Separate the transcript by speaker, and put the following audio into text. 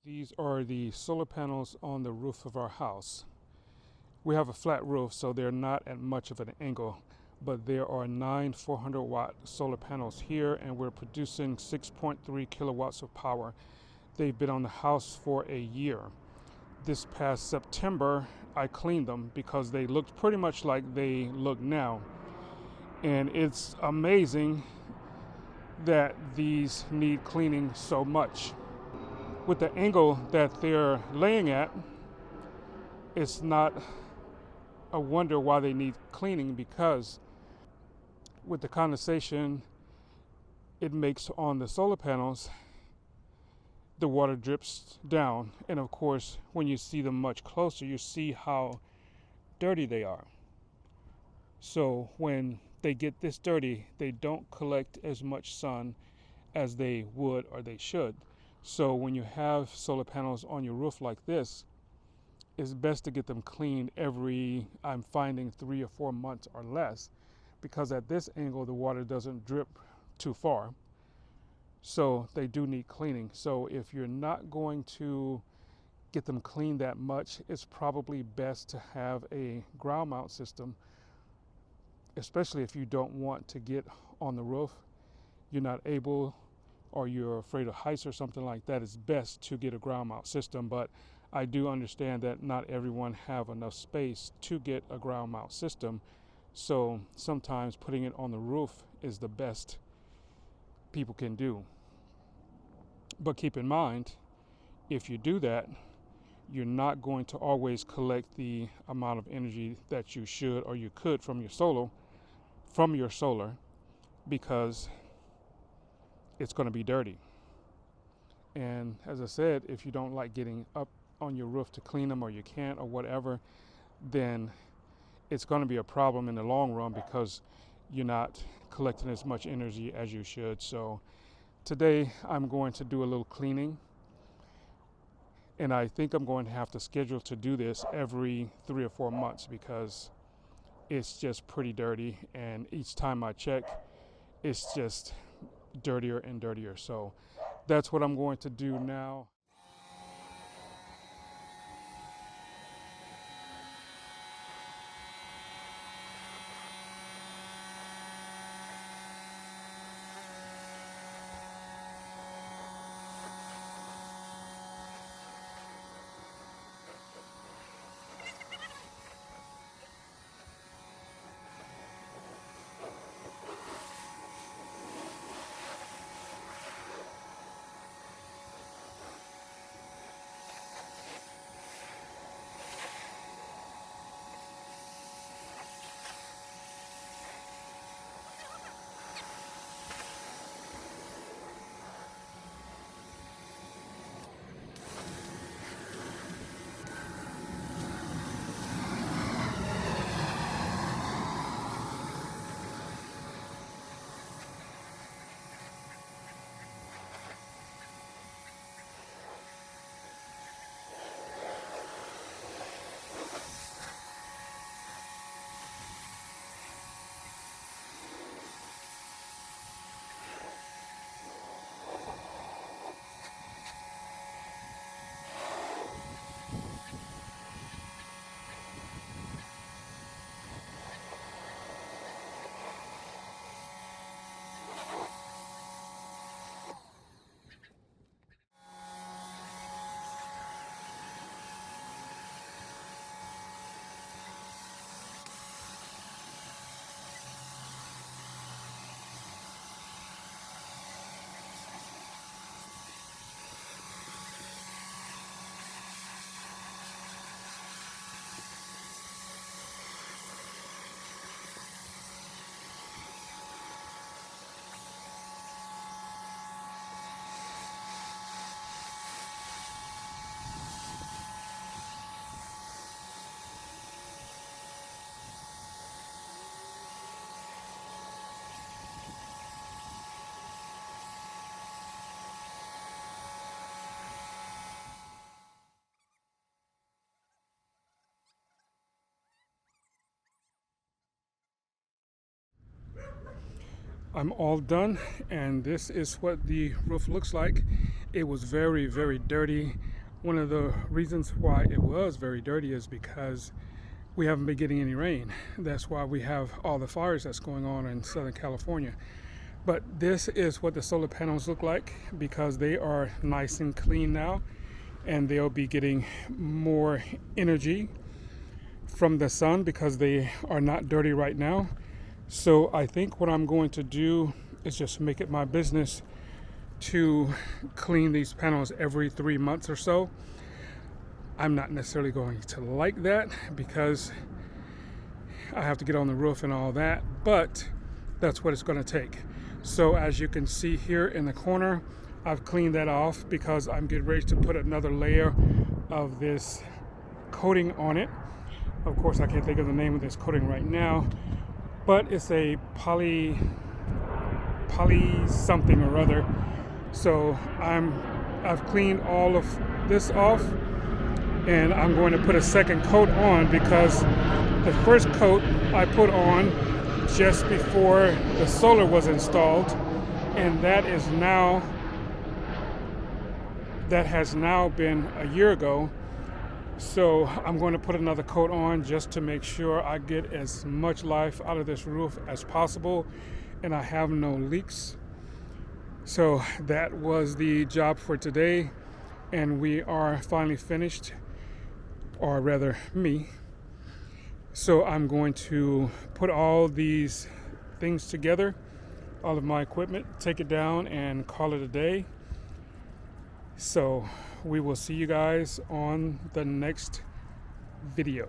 Speaker 1: These are the solar panels on the roof of our house. We have a flat roof, so they're not at much of an angle, but there are 9 400-watt solar panels here, and we're producing 6.3 kilowatts of power. They've been on the house for a year. This past September, I cleaned them because they looked pretty much like they look now. And it's amazing that these need cleaning so much. With the angle that they're laying at, it's not a wonder why they need cleaning, because with the condensation it makes on the solar panels, the water drips down. And of course, when you see them much closer, you see how dirty they are. So when they get this dirty, they don't collect as much sun as they would or they should. So when you have solar panels on your roof like this, it's best to get them cleaned every, I'm finding, 3 or 4 months or less, because at this angle the water doesn't drip too far. So they do need cleaning. So if you're not going to get them cleaned that much, it's probably best to have a ground mount system, especially if you don't want to get on the roof, you're not able, or you're afraid of heights or something like that. It's best to get a ground mount system. But I do understand that not everyone have enough space to get a ground mount system. So sometimes putting it on the roof is the best people can do. But keep in mind, if you do that, you're not going to always collect the amount of energy that you should or you could from your solar, because it's going to be dirty. And as I said, if you don't like getting up on your roof to clean them, or you can't, or whatever, then it's going to be a problem in the long run, because you're not collecting as much energy as you should. So today I'm going to do a little cleaning, and I think I'm going to have to schedule to do this every 3 or 4 months, because it's just pretty dirty, and each time I check, it's just dirtier and dirtier. So that's what I'm going to do now. I'm all done, and this is what the roof looks like. It was very, very dirty. One of the reasons why it was very dirty is because we haven't been getting any rain. That's why we have all the fires that's going on in Southern California. But this is what the solar panels look like, because they are nice and clean now, and they'll be getting more energy from the sun because they are not dirty right now. So I think what I'm going to do is just make it my business to clean these panels every 3 months or so. I'm not necessarily going to like that because I have to get on the roof and all that, but that's what it's going to take. So as you can see here in the corner, I've cleaned that off because I'm getting ready to put another layer of this coating on it. Of course, I can't think of the name of this coating right now, but it's a poly something or other. So I've cleaned all of this off, and I'm going to put a second coat on because the first coat I put on just before the solar was installed, and that has now been a year ago. So I'm going to put another coat on just to make sure I get as much life out of this roof as possible and I have no leaks. So that was the job for today, and we are finally finished, or rather me. So I'm going to put all these things together, all of my equipment, take it down and call it a day. So we will see you guys on the next video.